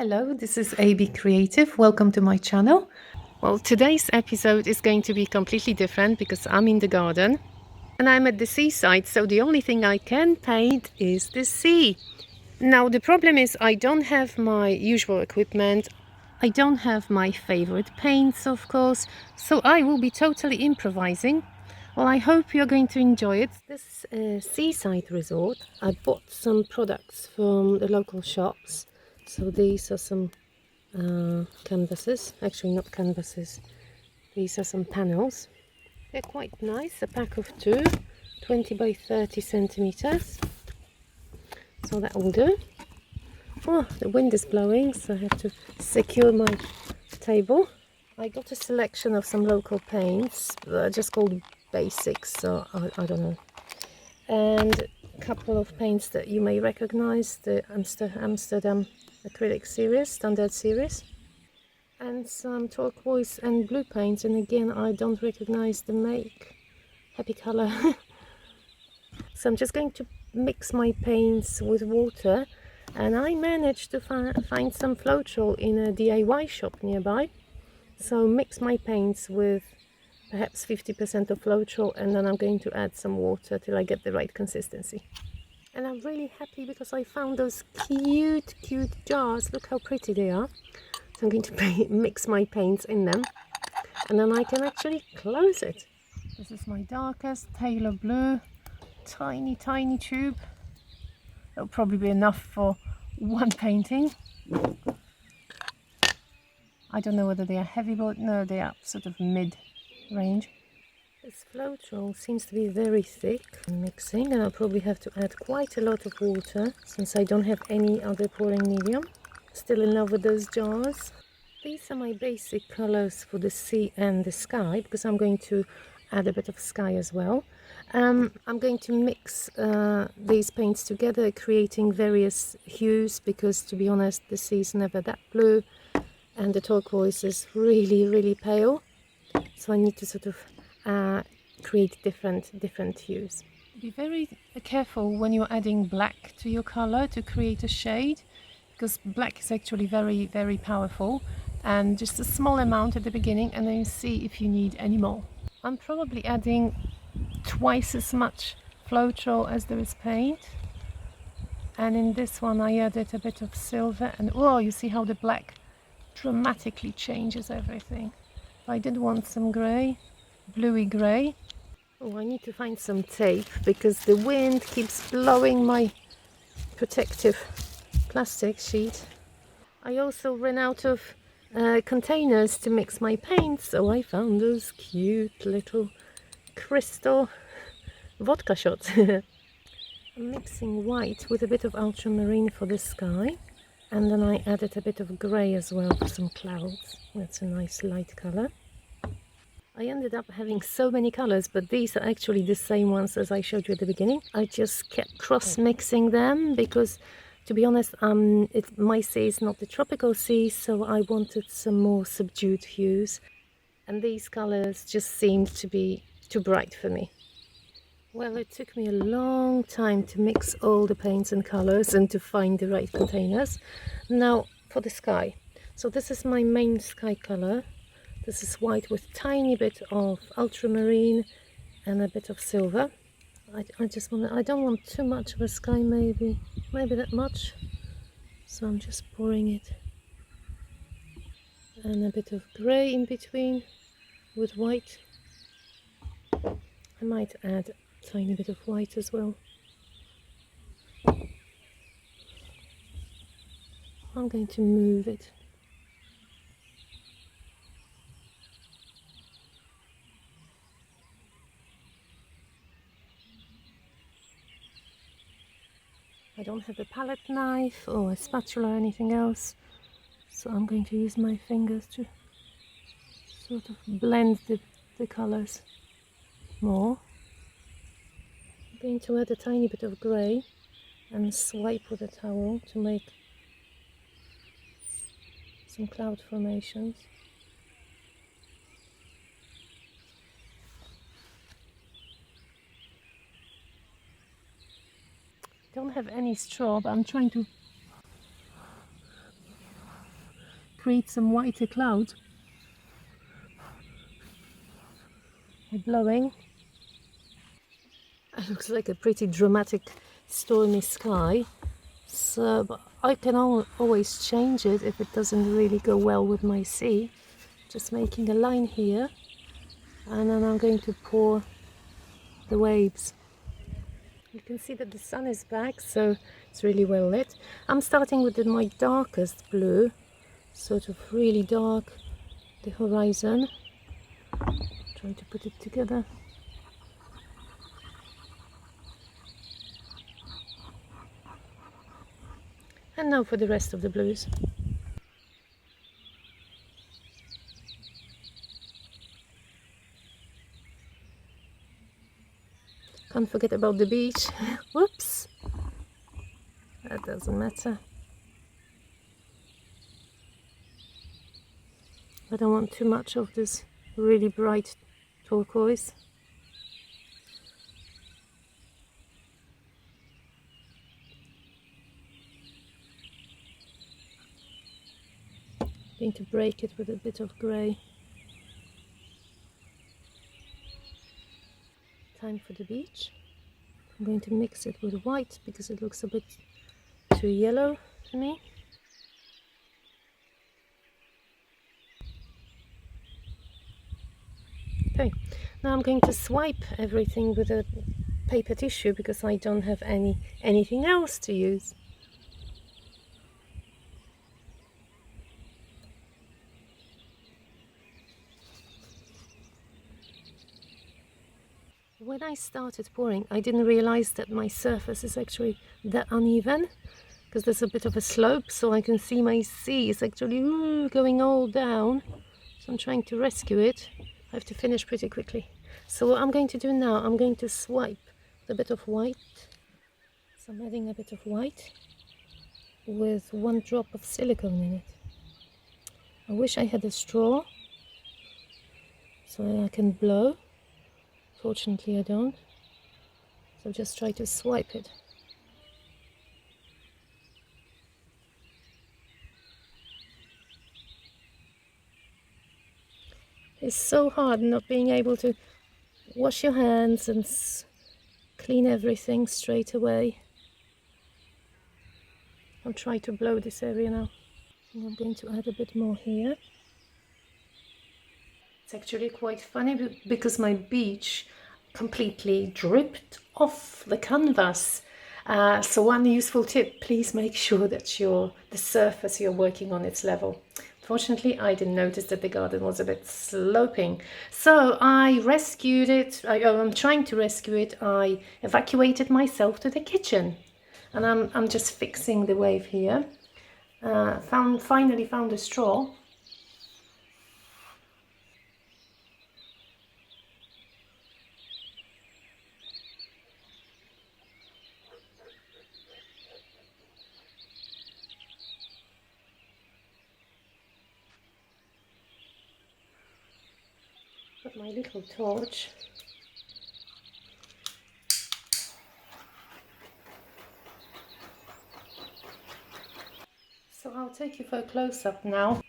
Hello, this is ABcreative. Welcome to my channel. Well, today's episode is going to be completely different because I'm in the garden and I'm at the seaside, so the only thing I can paint is the sea. Now, the problem is I don't have my usual equipment. I don't have my favorite paints, of course, so I will be totally improvising. Well, I hope you're going to enjoy it. This is a seaside resort. I bought some products from the local shops. So these are some canvases, actually not canvases, these are some panels. They're quite nice, a pack of two, 20 by 30 centimeters, so that will do. Oh, the wind is blowing, so I have to secure my table. I got a selection of some local paints, just called basics, so I don't know. And a couple of paints that you may recognize, the Amsterdam Acrylic series, standard series. And some turquoise and blue paints, and again I don't recognize the make. Happy color. So I'm just going to mix my paints with water, and I managed to find some Floetrol in a DIY shop nearby. So mix my paints with perhaps 50% of Floetrol, and then I'm going to add some water till I get the right consistency. And I'm really happy because I found those cute jars. Look how pretty they are. So I'm going to mix my paints in them, and then I can actually close it. This is my darkest Taylor blue, tiny tube. That'll probably be enough for one painting. I don't know whether they are heavy, but no, they are sort of mid-range. This Floetrol seems to be very thick. I'm mixing, and I'll probably have to add quite a lot of water since I don't have any other pouring medium. Still in love with those jars. These are my basic colors for the sea and the sky, because I'm going to add a bit of sky as well. I'm going to mix these paints together, creating various hues, because to be honest, the sea is never that blue and the turquoise is really pale. So I need to sort of create different hues. Be very careful when you're adding black to your color to create a shade, because black is actually very powerful, and just a small amount at the beginning, and then you see if you need any more. I'm probably adding twice as much Floetrol as there is paint, and in this one I added a bit of silver, and oh, you see how the black dramatically changes everything. I did want some grey, bluey grey. Oh, I need to find some tape because the wind keeps blowing my protective plastic sheet. I also ran out of containers to mix my paints, so I found those cute little crystal vodka shots. I'm mixing white with a bit of ultramarine for the sky, and then I added a bit of grey as well for some clouds. That's a nice light colour. I ended up having so many colours, but these are actually the same ones as I showed you at the beginning. I just kept cross-mixing them because, to be honest, my sea is not the tropical sea, so I wanted some more subdued hues. And these colours just seemed to be too bright for me. Well, it took me a long time to mix all the paints and colours and to find the right containers. Now, for the sky. So this is my main sky colour. This is white with tiny bit of ultramarine and a bit of silver. I don't want too much of a sky, maybe that much. So I'm just pouring it. And a bit of grey in between with white. I might add a tiny bit of white as well. I'm going to move it. I don't have a palette knife or a spatula or anything else, so I'm going to use my fingers to sort of blend the colours more. I'm going to add a tiny bit of grey and swipe with a towel to make some cloud formations. I don't have any straw, but I'm trying to create some whiter clouds by blowing. It looks like a pretty dramatic stormy sky. So but I can always change it if it doesn't really go well with my sea. Just making a line here, and then I'm going to pour the waves. You can see that the sun is back, so it's really well lit. I'm starting with my darkest blue, sort of really dark, the horizon. Trying to put it together. And now for the rest of the blues. Can't forget about the beach. Whoops! That doesn't matter. I don't want too much of this really bright turquoise. Going to break it with a bit of grey. Time for the beach. I'm going to mix it with white because it looks a bit too yellow to me. Okay, now I'm going to swipe everything with a paper tissue because I don't have anything else to use. When I started pouring, I didn't realize that my surface is actually that uneven because there's a bit of a slope, so I can see my sea is actually going all down. So I'm trying to rescue it. I have to finish pretty quickly. So what I'm going to do now, I'm going to swipe a bit of white. So I'm adding a bit of white with 1 drop of silicone in it. I wish I had a straw so I can blow. Fortunately I don't. So just try to swipe it. It's so hard not being able to wash your hands and clean everything straight away. I'll try to blow this area now. And I'm going to add a bit more here. It's actually quite funny because my beach completely dripped off the canvas. So one useful tip, please make sure that the surface you're working on is level. Fortunately, I didn't notice that the garden was a bit sloping. So I rescued it. I'm trying to rescue it. I evacuated myself to the kitchen. And I'm just fixing the wave here. Finally found a straw. Got my little torch. So I'll take you for a close-up now.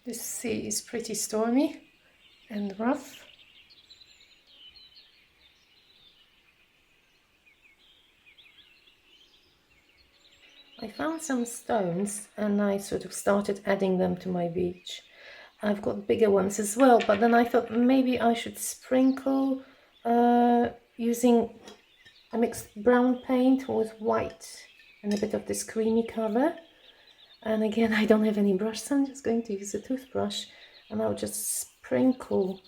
This sea is pretty stormy and rough. I found some stones and I sort of started adding them to my beach. I've got bigger ones as well, but then I thought maybe I should sprinkle using a mixed brown paint with white and a bit of this creamy color. And again, I don't have any brush, so I'm just going to use a toothbrush and I'll just sprinkle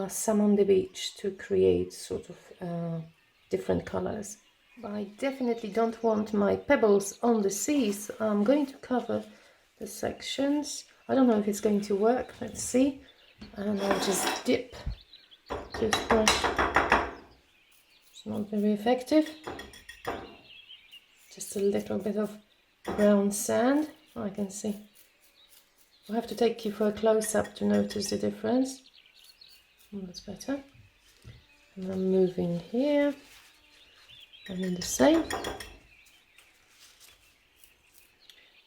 some on the beach to create sort of different colors. But I definitely don't want my pebbles on the sea, so I'm going to cover the sections. I don't know if it's going to work, let's see. And I'll just dip toothbrush. It's not very effective. Just a little bit of brown sand, I can see. I'll have to take you for a close-up to notice the difference. That's better. And I'm moving here and then the same.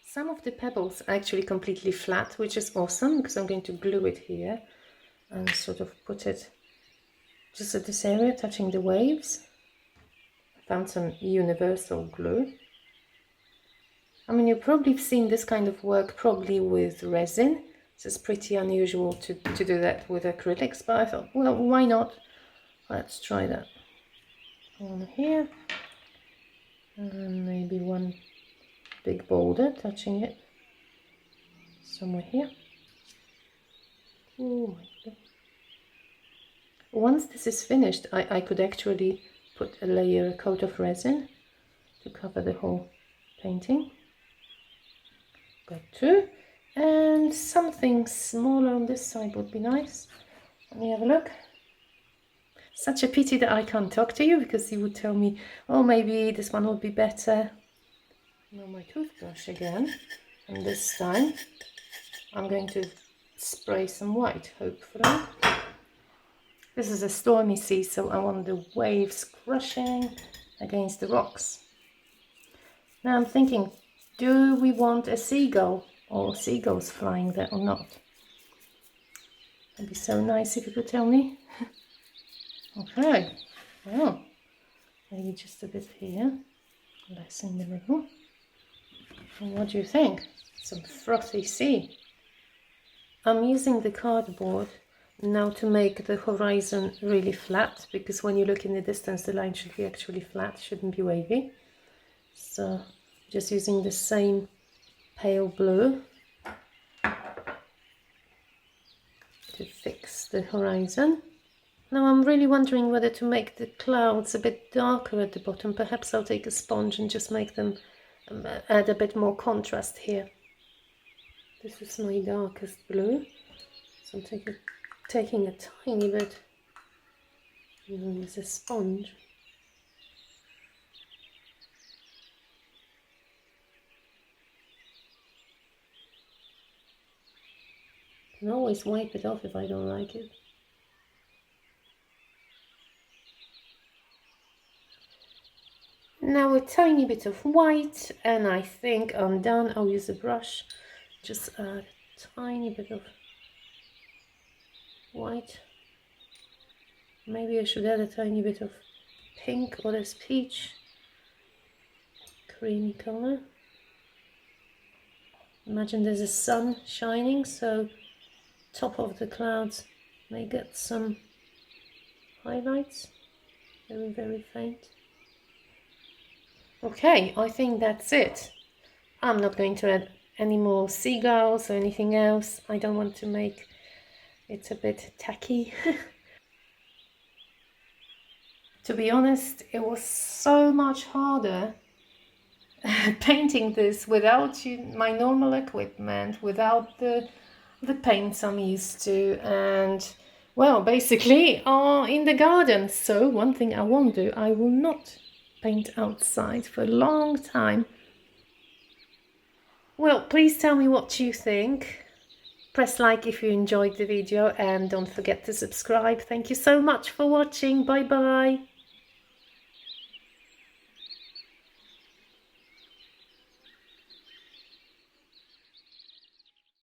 Some of the pebbles are actually completely flat, which is awesome because I'm going to glue it here and sort of put it just at this area, touching the waves. I found some universal glue. I mean, you've probably seen this kind of work probably with resin. So it's pretty unusual to do that with acrylics, but I thought, well, why not? Let's try that. One here, and maybe one big boulder touching it somewhere here. Oh my God. Once this is finished, I could actually put a coat of resin to cover the whole painting. Got two, and something smaller on this side would be nice. Let me have a look. Such a pity that I can't talk to you, because you would tell me, oh, maybe this one would be better. Now my toothbrush again, and this time I'm going to spray some white, hopefully. This is a stormy sea, so I want the waves crashing against the rocks. Now I'm thinking, do we want a seagull or seagulls flying there or not? It'd be so nice if you could tell me. Okay, well, maybe just a bit here, less in the middle. And what do you think? Some frothy sea. I'm using the cardboard now to make the horizon really flat, because when you look in the distance the line should be actually flat, shouldn't be wavy. So just using the same pale blue to fix the horizon. Now I'm really wondering whether to make the clouds a bit darker at the bottom. Perhaps I'll take a sponge and just make them add a bit more contrast here. This is my darkest blue, so I'm taking a tiny bit and use a sponge. I can always wipe it off if I don't like it. Now a tiny bit of white, and I think I'm done. I'll use a brush, just add a tiny bit of white. Maybe I should add a tiny bit of pink or this peach creamy color. Imagine there's a sun shining, so top of the clouds may get some highlights, very, very faint. Okay, I think that's it. I'm not going to add any more seagulls or anything else. I don't want to make it a bit tacky. To be honest, it was so much harder painting this without my normal equipment, without the paints I'm used to, and well, basically in the garden. So one thing I won't do, I will not paint outside for a long time. Well, please tell me what you think. Press like if you enjoyed the video, and don't forget to subscribe. Thank you so much for watching. Bye bye.